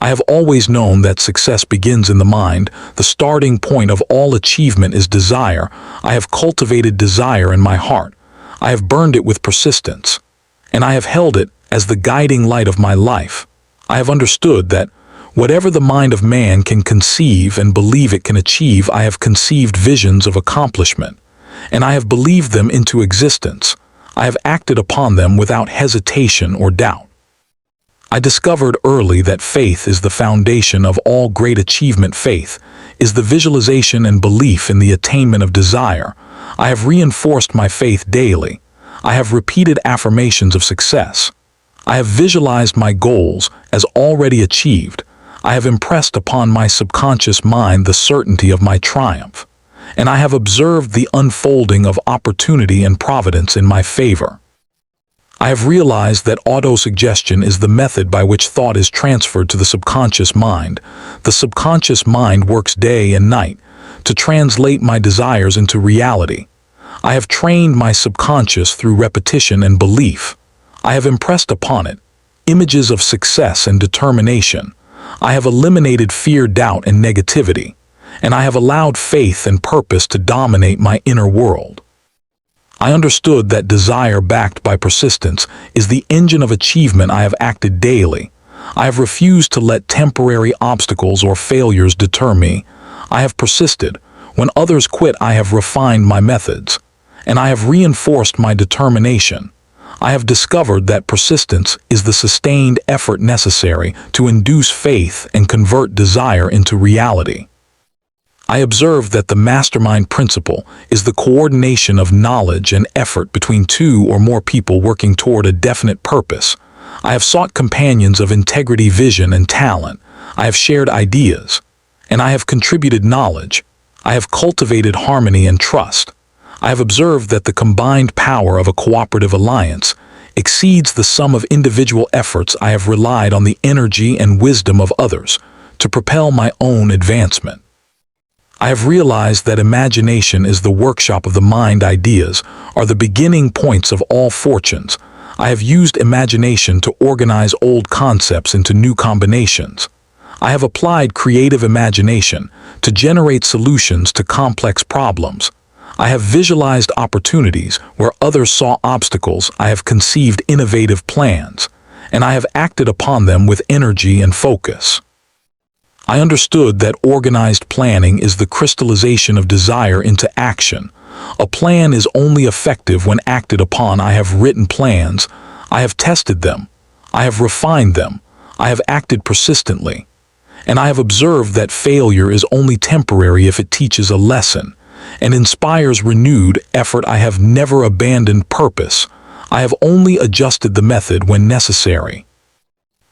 have always known that success begins in the mind. The starting point of all achievement is desire. I have cultivated desire in my heart. I have burned it with persistence, and I have held it as the guiding light of my life. I have understood that whatever the mind of man can conceive and believe it can achieve, I have conceived visions of accomplishment, and I have believed them into existence. I have acted upon them without hesitation or doubt. I discovered early that faith is the foundation of all great achievement. Faith is the visualization and belief in the attainment of desire. I have reinforced my faith daily. I have repeated affirmations of success. I have visualized my goals as already achieved. I have impressed upon my subconscious mind the certainty of my triumph, and I have observed the unfolding of opportunity and providence in my favor. I have realized that autosuggestion is the method by which thought is transferred to the subconscious mind. The subconscious mind works day and night to translate my desires into reality. I have trained my subconscious through repetition and belief. I have impressed upon it images of success and determination. I have eliminated fear, doubt, and negativity, and I have allowed faith and purpose to dominate my inner world. I understood that desire backed by persistence is the engine of achievement. I have acted daily. I have refused to let temporary obstacles or failures deter me. I have persisted. When others quit, I have refined my methods, and I have reinforced my determination. I have discovered that persistence is the sustained effort necessary to induce faith and convert desire into reality. I observe that the mastermind principle is the coordination of knowledge and effort between two or more people working toward a definite purpose. I have sought companions of integrity, vision, and talent. I have shared ideas, and I have contributed knowledge. I have cultivated harmony and trust. I have observed that the combined power of a cooperative alliance exceeds the sum of individual efforts. I have relied on the energy and wisdom of others to propel my own advancement. I have realized that imagination is the workshop of the mind. Ideas are the beginning points of all fortunes. I have used imagination to organize old concepts into new combinations. I have applied creative imagination to generate solutions to complex problems. I have visualized opportunities where others saw obstacles. I have conceived innovative plans, and I have acted upon them with energy and focus. I understood that organized planning is the crystallization of desire into action. A plan is only effective when acted upon. I have written plans. I have tested them. I have refined them. I have acted persistently. And I have observed that failure is only temporary if it teaches a lesson and inspires renewed effort. I have never abandoned purpose. I have only adjusted the method when necessary.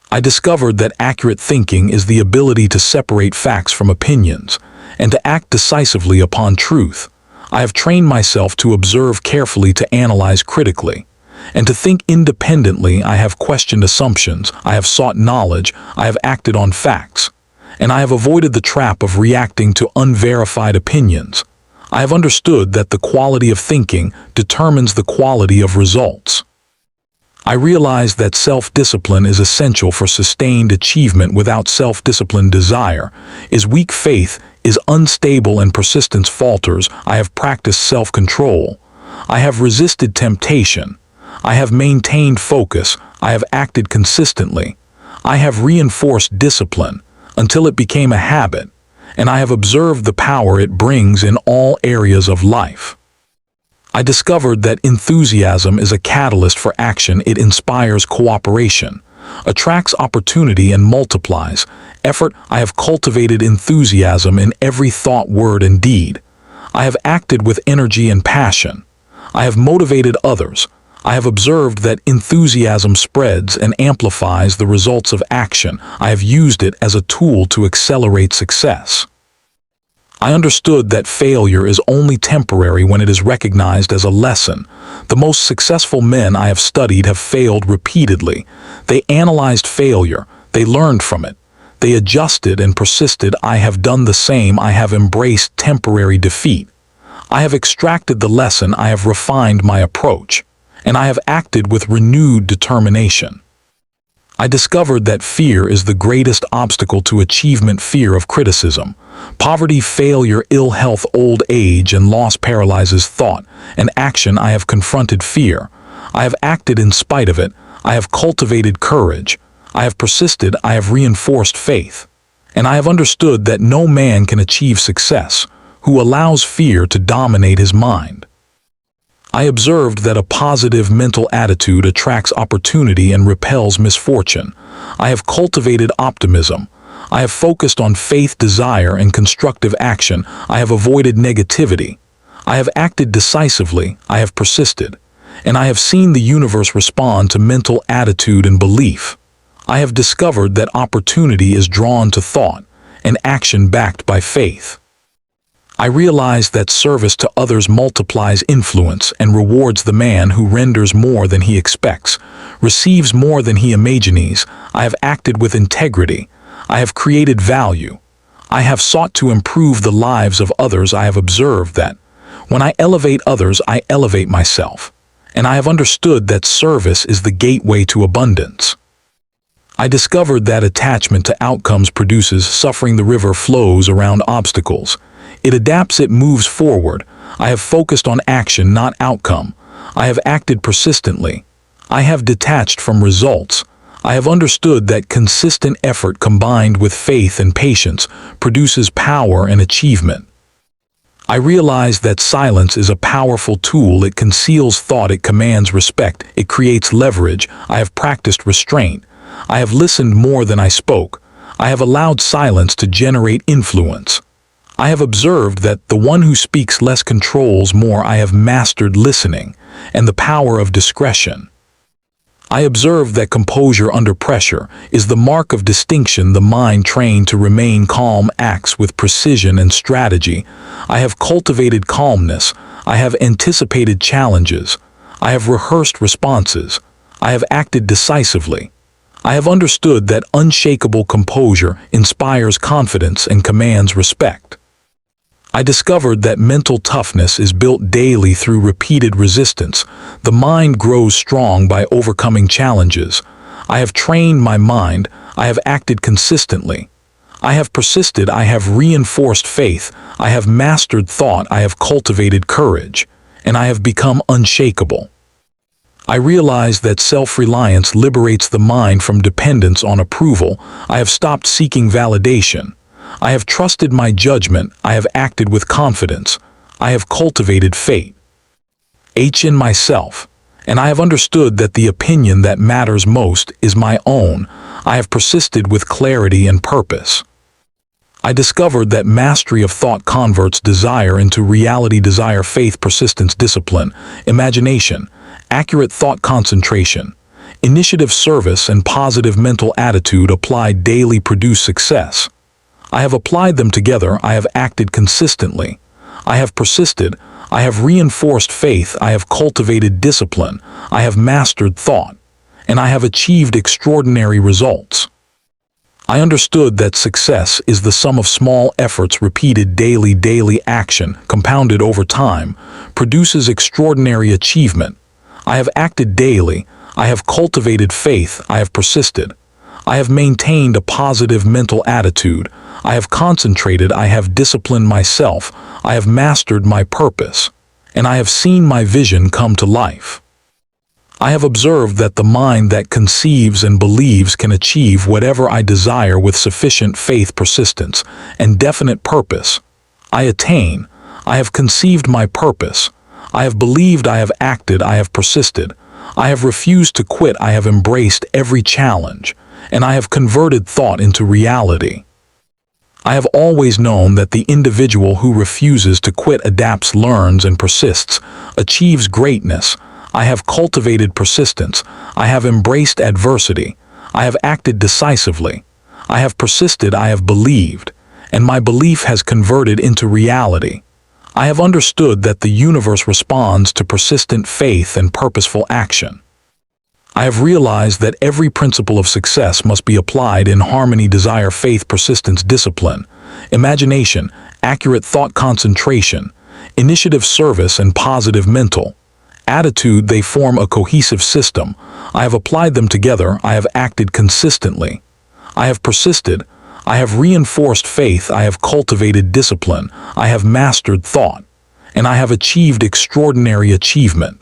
I discovered that accurate thinking is the ability to separate facts from opinions and to act decisively upon truth. I have trained myself to observe carefully, to analyze critically, and to think independently. I have questioned assumptions. I have sought knowledge. I have acted on facts, and I have avoided the trap of reacting to unverified opinions. I have understood that the quality of thinking determines the quality of results. I realize that self-discipline is essential for sustained achievement. Without self-discipline, desire is weak, faith is unstable, and persistence falters. I have practiced self-control. I have resisted temptation. I have maintained focus. I have acted consistently. I have reinforced discipline until it became a habit, and I have observed the power it brings in all areas of life. I discovered that enthusiasm is a catalyst for action. It inspires cooperation, attracts opportunity, and multiplies effort. I have cultivated enthusiasm in every thought, word, and deed. I have acted with energy and passion. I have motivated others. I have observed that enthusiasm spreads and amplifies the results of action. I have used it as a tool to accelerate success. I understood that failure is only temporary when it is recognized as a lesson. The most successful men I have studied have failed repeatedly. They analyzed failure. They learned from it. They adjusted and persisted. I have done the same. I have embraced temporary defeat. I have extracted the lesson. I have refined my approach, and I have acted with renewed determination. I discovered that fear is the greatest obstacle to achievement. Fear of criticism, poverty, failure, ill health, old age, and loss paralyzes thought and action. I have confronted fear. I have acted in spite of it. I have cultivated courage. I have persisted. I have reinforced faith. And I have understood that no man can achieve success who allows fear to dominate his mind. I observed that a positive mental attitude attracts opportunity and repels misfortune. I have cultivated optimism. I have focused on faith, desire, and constructive action. I have avoided negativity. I have acted decisively. I have persisted. And I have seen the universe respond to mental attitude and belief. I have discovered that opportunity is drawn to thought and action backed by faith. I realized that service to others multiplies influence and rewards. The man who renders more than he expects receives more than he imagines. I have acted with integrity. I have created value. I have sought to improve the lives of others. I have observed that when I elevate others, I elevate myself. And I have understood that service is the gateway to abundance. I discovered that attachment to outcomes produces suffering. The river flows around obstacles. It adapts, it moves forward. I have focused on action, not outcome. I have acted persistently. I have detached from results. I have understood that consistent effort combined with faith and patience produces power and achievement. I realized that silence is a powerful tool. It conceals thought, it commands respect, it creates leverage. I have practiced restraint. I have listened more than I spoke. I have allowed silence to generate influence. I have observed that the one who speaks less controls more. I have mastered listening and the power of discretion. I observed that composure under pressure is the mark of distinction. The mind trained to remain calm acts with precision and strategy. I have cultivated calmness. I have anticipated challenges. I have rehearsed responses. I have acted decisively. I have understood that unshakable composure inspires confidence and commands respect. I discovered that mental toughness is built daily through repeated resistance. The mind grows strong by overcoming challenges. I have trained my mind. I have acted consistently. I have persisted. I have reinforced faith. I have mastered thought. I have cultivated courage. And I have become unshakable. I realized that self-reliance liberates the mind from dependence on approval. I have stopped seeking validation. I have trusted my judgment. I have acted with confidence. I have cultivated faith in myself. And I have understood that the opinion that matters most is my own. I have persisted with clarity and purpose. I discovered that mastery of thought converts desire into reality. Desire, faith, persistence, discipline, imagination, accurate thought, concentration, initiative, service, and positive mental attitude applied daily produce success. I have applied them together. I have acted consistently. I have persisted. I have reinforced faith. I have cultivated discipline. I have mastered thought. And I have achieved extraordinary results. I understood that success is the sum of small efforts repeated daily. Daily action, compounded over time, produces extraordinary achievement. I have acted daily. I have cultivated faith. I have persisted. I have maintained a positive mental attitude. I have concentrated. I have disciplined myself. I have mastered my purpose. And I have seen my vision come to life. I have observed that the mind that conceives and believes can achieve whatever I desire with sufficient faith, persistence, and definite purpose. I attain. I have conceived my purpose. I have believed. I have acted. I have persisted. I have refused to quit. I have embraced every challenge. And I have converted thought into reality. I have always known that the individual who refuses to quit, adapts, learns, and persists achieves greatness. I have cultivated persistence. I have embraced adversity. I have acted decisively. I have persisted. I have believed. And my belief has converted into reality. I have understood that the universe responds to persistent faith and purposeful action. I have realized that every principle of success must be applied in harmony. Desire, faith, persistence, discipline, imagination, accurate thought, concentration, initiative, service, and positive mental attitude, they form a cohesive system. I have applied them together. I have acted consistently. I have persisted. I have reinforced faith. I have cultivated discipline. I have mastered thought. And I have achieved extraordinary achievement.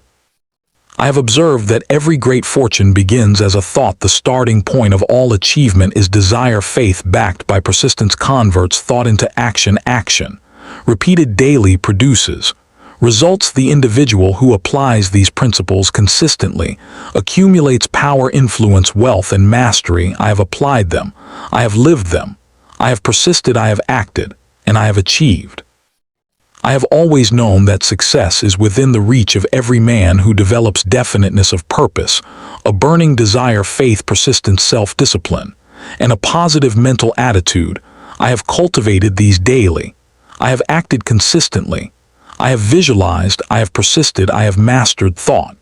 I have observed that every great fortune begins as a thought. The starting point of all achievement is desire. Faith backed by persistence converts thought into action. Action, repeated daily, produces results. The individual who applies these principles consistently accumulates power, influence, wealth, and mastery. I have applied them. I have lived them. I have persisted. I have acted. And I have achieved. I have always known that success is within the reach of every man who develops definiteness of purpose, a burning desire, faith, persistence, self-discipline, and a positive mental attitude. I have cultivated these daily. I have acted consistently. I have visualized. I have persisted. I have mastered thought.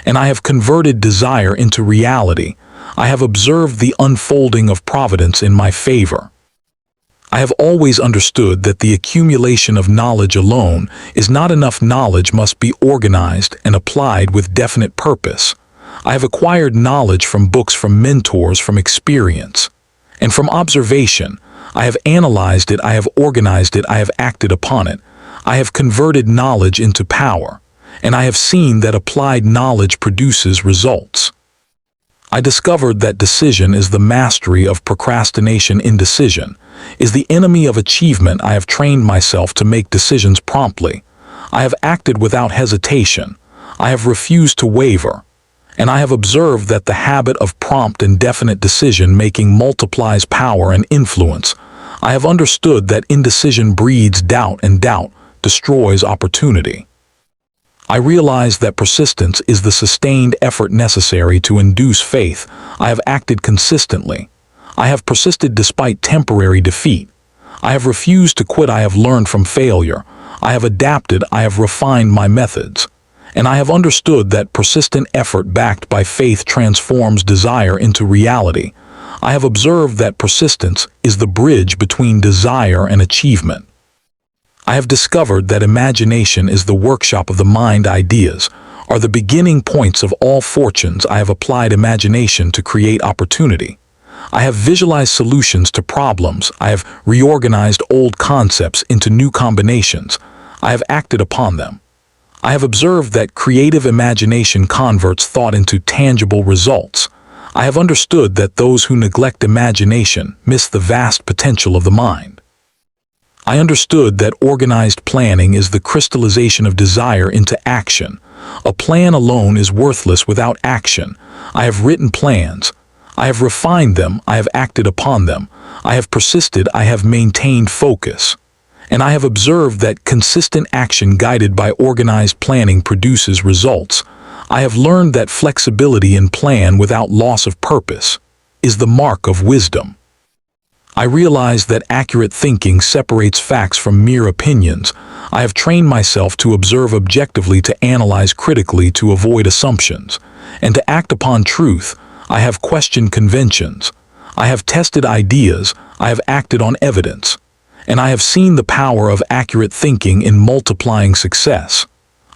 And I have converted desire into reality. I have observed the unfolding of providence in my favor. I have always understood that the accumulation of knowledge alone is not enough. Knowledge must be organized and applied with definite purpose. I have acquired knowledge from books, from mentors, from experience, and from observation. I have analyzed it. I have organized it. I have acted upon it. I have converted knowledge into power, and I have seen that applied knowledge produces results. I discovered that decision is the mastery of procrastination. Indecision is the enemy of achievement. I have trained myself to make decisions promptly. I have acted without hesitation. I have refused to waver. And I have observed that the habit of prompt and definite decision-making multiplies power and influence. I have understood that indecision breeds doubt, and doubt destroys opportunity. I realize that persistence is the sustained effort necessary to induce faith. I have acted consistently. I have persisted despite temporary defeat. I have refused to quit. I have learned from failure. I have adapted. I have refined my methods. And I have understood that persistent effort backed by faith transforms desire into reality. I have observed that persistence is the bridge between desire and achievement. I have discovered that imagination is the workshop of the mind. Ideas are the beginning points of all fortunes. I have applied imagination to create opportunity. I have visualized solutions to problems. I have reorganized old concepts into new combinations. I have acted upon them. I have observed that creative imagination converts thought into tangible results. I have understood that those who neglect imagination miss the vast potential of the mind. I understood that organized planning is the crystallization of desire into action. A plan alone is worthless without action. I have written plans. I have refined them. I have acted upon them. I have persisted. I have maintained focus. And I have observed that consistent action guided by organized planning produces results. I have learned that flexibility in plan without loss of purpose is the mark of wisdom. I realize that accurate thinking separates facts from mere opinions. I have trained myself to observe objectively, to analyze critically, to avoid assumptions, and to act upon truth. I have questioned conventions. I have tested ideas. I have acted on evidence. And I have seen the power of accurate thinking in multiplying success.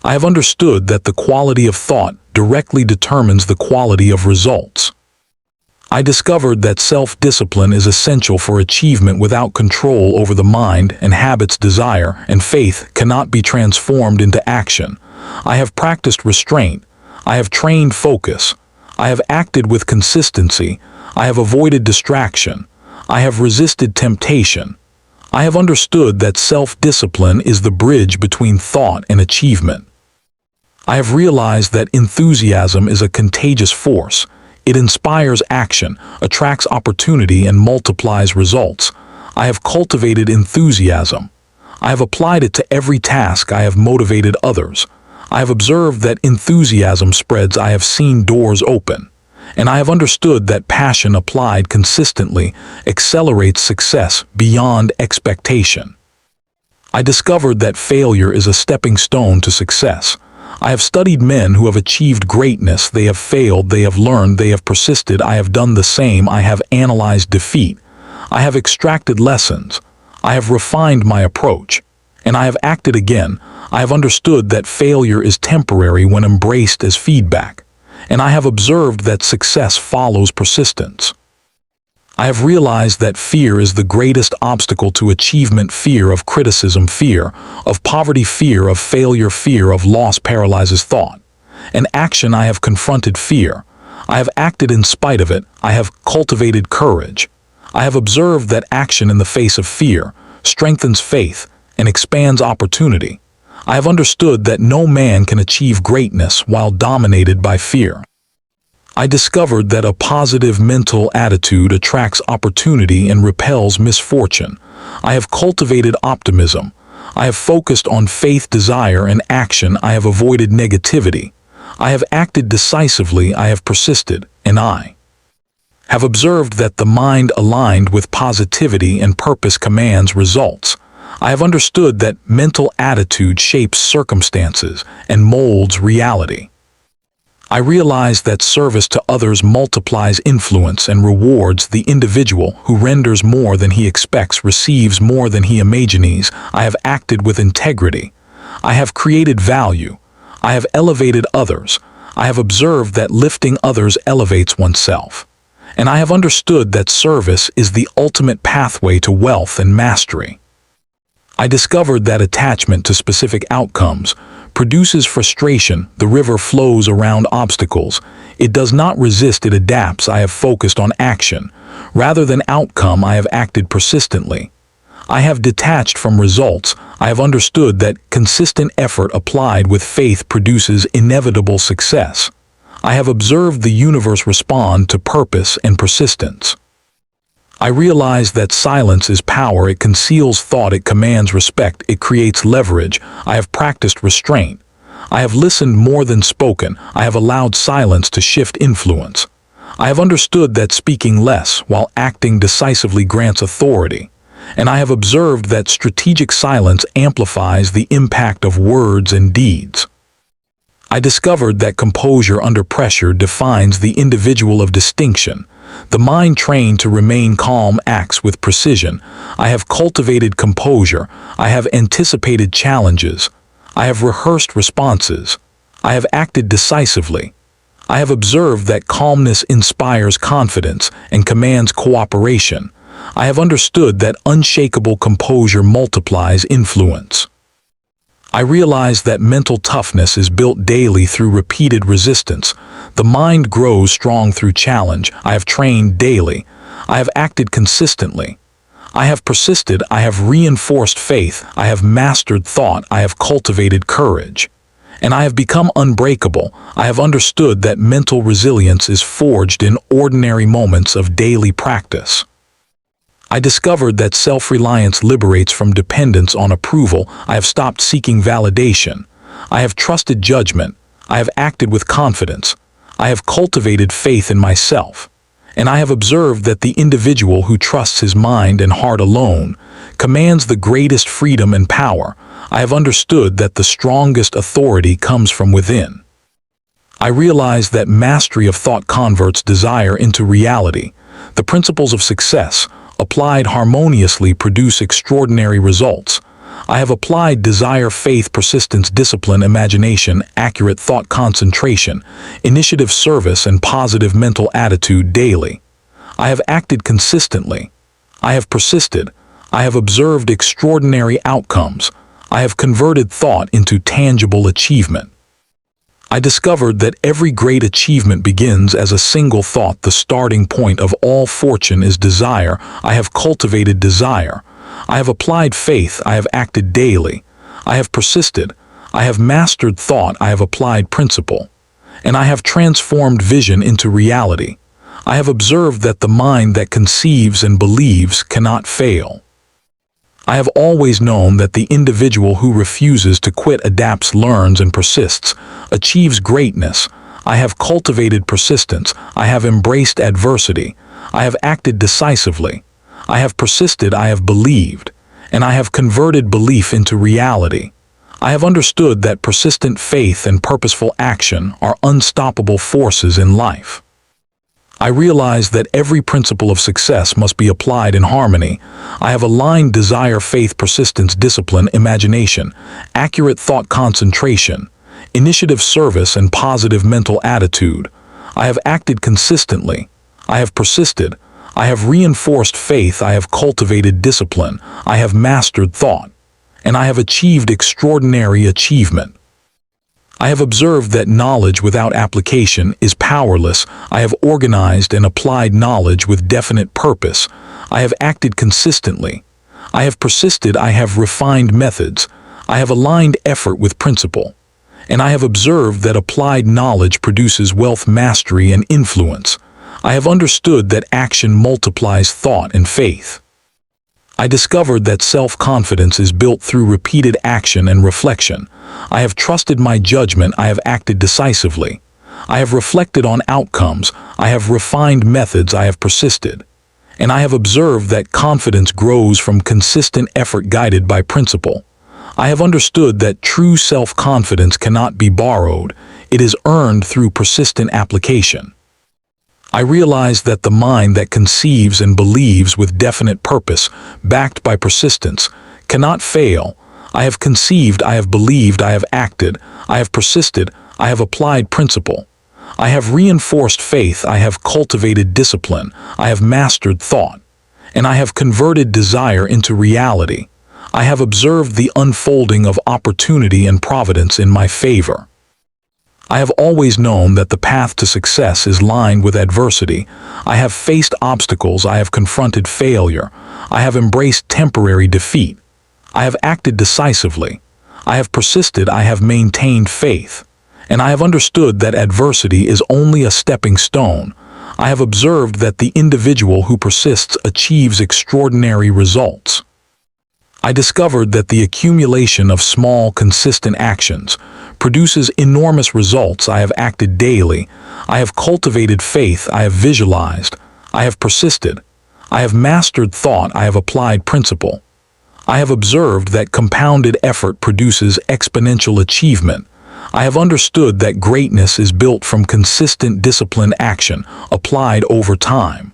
I have understood that the quality of thought directly determines the quality of results. I discovered that self-discipline is essential for achievement. Without control over the mind and habits, desire and faith cannot be transformed into action. I have practiced restraint. I have trained focus. I have acted with consistency. I have avoided distraction. I have resisted temptation. I have understood that self-discipline is the bridge between thought and achievement. I have realized that enthusiasm is a contagious force. It inspires action, attracts opportunity, and multiplies results. I have cultivated enthusiasm. I have applied it to every task. I have motivated others. I have observed that enthusiasm spreads. I have seen doors open. And I have understood that passion applied consistently accelerates success beyond expectation. I discovered that failure is a stepping stone to success. I have studied men who have achieved greatness. They have failed, they have learned, they have persisted. I have done the same. I have analyzed defeat. I have extracted lessons. I have refined my approach. and I have acted again. I have understood that failure is temporary when embraced as feedback, and I have observed that success follows persistence. I have realized that fear is the greatest obstacle to achievement: fear of criticism, fear of poverty, fear of failure, fear of loss paralyzes thought. In action, I have confronted fear. I have acted in spite of it. I have cultivated courage. I have observed that action in the face of fear strengthens faith and expands opportunity. I have understood that no man can achieve greatness while dominated by fear. I discovered that a positive mental attitude attracts opportunity and repels misfortune. I have cultivated optimism. I have focused on faith, desire, and action. I have avoided negativity. I have acted decisively. I have persisted, and I have observed that the mind aligned with positivity and purpose commands results. I have understood that mental attitude shapes circumstances and molds reality. I realize that service to others multiplies influence and rewards. The individual who renders more than he expects receives more than he imagines. I have acted with integrity. I have created value. I have elevated others. I have observed that lifting others elevates oneself. And I have understood that service is the ultimate pathway to wealth and mastery. I discovered that attachment to specific outcomes produces frustration. The river flows around obstacles. It does not resist, it adapts. I have focused on action. Rather than outcome, I have acted persistently. I have detached from results. I have understood that consistent effort applied with faith produces inevitable success. I have observed the universe respond to purpose and persistence. I realize that silence is power. It conceals thought. It commands respect. It creates leverage. I have practiced restraint. I have listened more than spoken. I have allowed silence to shift influence. I have understood that speaking less while acting decisively grants authority. And I have observed that strategic silence amplifies the impact of words and deeds. I discovered that composure under pressure defines the individual of distinction. The mind trained to remain calm acts with precision. I have cultivated composure. I have anticipated challenges. I have rehearsed responses. I have acted decisively. I have observed that calmness inspires confidence and commands cooperation. I have understood that unshakable composure multiplies influence. I realize that mental toughness is built daily through repeated resistance. The mind grows strong through challenge. I have trained daily. I have acted consistently. I have persisted. I have reinforced faith. I have mastered thought. I have cultivated courage. And I have become unbreakable. I have understood that mental resilience is forged in ordinary moments of daily practice. I discovered that self-reliance liberates from dependence on approval. I have stopped seeking validation. I have trusted judgment. I have acted with confidence. I have cultivated faith in myself. And I have observed that the individual who trusts his mind and heart alone commands the greatest freedom and power. I have understood that the strongest authority comes from within. I realize that mastery of thought converts desire into reality. The principles of success, applied harmoniously, produce extraordinary results. I have applied desire, faith, persistence, discipline, imagination, accurate thought, concentration, initiative, service, and positive mental attitude daily. I have acted consistently. I have persisted. I have observed extraordinary outcomes. I have converted thought into tangible achievement. I discovered that every great achievement begins as a single thought. The starting point of all fortune is desire. I have cultivated desire. I have applied faith. I have acted daily. I have persisted. I have mastered thought. I have applied principle. And I have transformed vision into reality. I have observed that the mind that conceives and believes cannot fail. I have always known that the individual who refuses to quit, adapts, learns, and persists achieves greatness. I have cultivated persistence. I have embraced adversity. I have acted decisively. I have persisted. I have believed. And I have converted belief into reality. I have understood that persistent faith and purposeful action are unstoppable forces in life. I realize that every principle of success must be applied in harmony. I have aligned desire, faith, persistence, discipline, imagination, accurate thought, concentration, initiative, service, and positive mental attitude. I have acted consistently. I have persisted. I have reinforced faith. I have cultivated discipline. I have mastered thought. And I have achieved extraordinary achievement. I have observed that knowledge without application is powerless. I have organized and applied knowledge with definite purpose. I have acted consistently. I have persisted. I have refined methods. I have aligned effort with principle. And I have observed that applied knowledge produces wealth, mastery, and influence. I have understood that action multiplies thought and faith. I discovered that self-confidence is built through repeated action and reflection. I have trusted my judgment. I have acted decisively. I have reflected on outcomes. I have refined methods. I have persisted. And I have observed that confidence grows from consistent effort guided by principle. I have understood that true self-confidence cannot be borrowed. It is earned through persistent application. I realize that the mind that conceives and believes with definite purpose, backed by persistence, cannot fail. I have conceived, I have believed, I have acted, I have persisted, I have applied principle. I have reinforced faith, I have cultivated discipline, I have mastered thought, and I have converted desire into reality. I have observed the unfolding of opportunity and providence in my favor. I have always known that the path to success is lined with adversity. I have faced obstacles. I have confronted failure. I have embraced temporary defeat. I have acted decisively. I have persisted. I have maintained faith. And I have understood that adversity is only a stepping stone. I have observed that the individual who persists achieves extraordinary results. I discovered that the accumulation of small, consistent actions produces enormous results. I have acted daily. I have cultivated faith. I have visualized. I have persisted. I have mastered thought. I have applied principle. I have observed that compounded effort produces exponential achievement. I have understood that greatness is built from consistent disciplined action applied over time.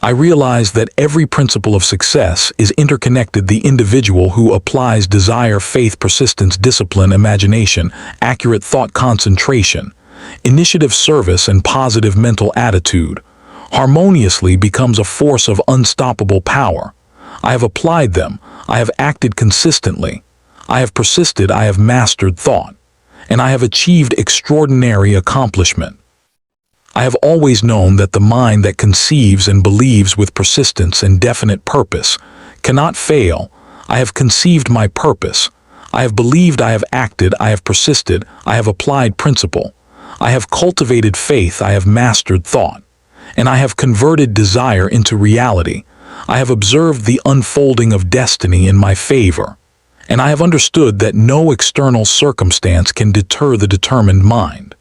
I realize that every principle of success is interconnected. The individual who applies desire, faith, persistence, discipline, imagination, accurate thought, concentration, initiative, service, and positive mental attitude harmoniously becomes a force of unstoppable power. I have applied them. I have acted consistently. I have persisted. I have mastered thought. And I have achieved extraordinary accomplishment. I have always known that the mind that conceives and believes with persistence and definite purpose cannot fail. I have conceived my purpose. I have believed. I have acted. I have persisted. I have applied principle. I have cultivated faith. I have mastered thought. And I have converted desire into reality. I have observed the unfolding of destiny in my favor. And I have understood that no external circumstance can deter the determined mind.